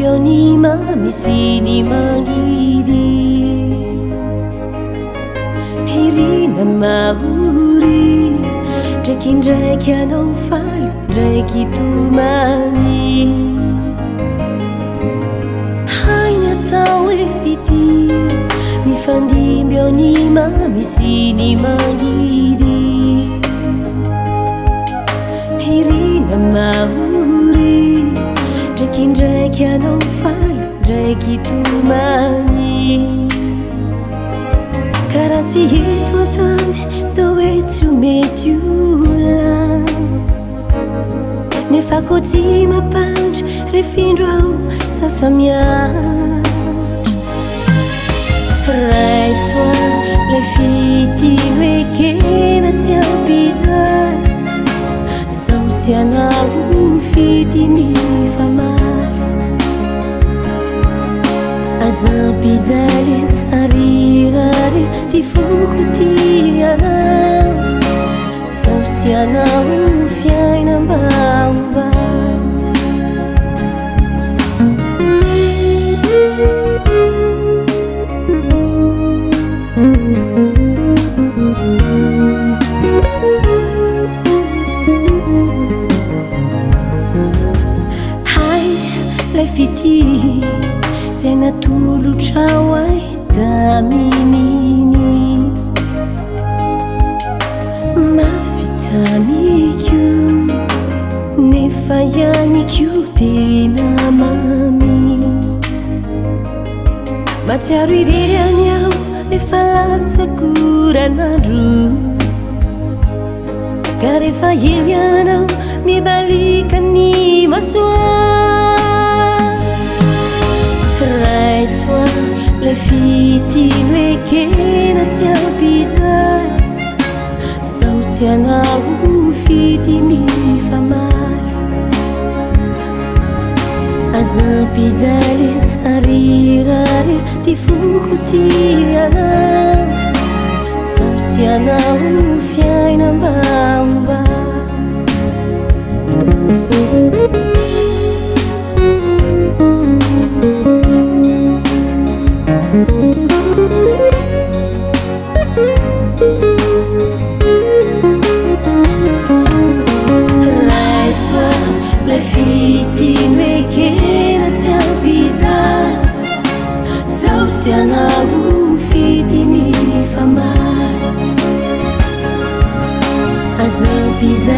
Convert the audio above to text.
mbioni mami sy ny mangidy hirina mahory ndraikindraiky anao faly ndraiky tomany haina tao hoe fity mifandimbioni mami sy ny mangidy hirina mahory ndraikindraiky anao faly ndraiky tomany karaha tsy eto antany tao hoe tsy mety ola nefa koa tsy mampandry refindro aho sasamiatra raisoa le fitiny hoe kena tsy ampijany saosy anao fity mifamaly azampijaly arirary ty foko ty anao saosy anao fiainam-baova fity zay natolotrao ay da mininy mafitamikio nefa ianikio tena mami matsiaro irery any aho nefa latsakoranandro ka rehefa eo ianao mibalika ny masoa raisoa le fitiny hoe kena tsy ampijany saosy anao fity mifamaly azampijaly arirary ty foko ty anao saosy anao fiainam-baova raisoa le fitiny hoe kena tsy ampijany saosy anao fity mifamaly azampijaly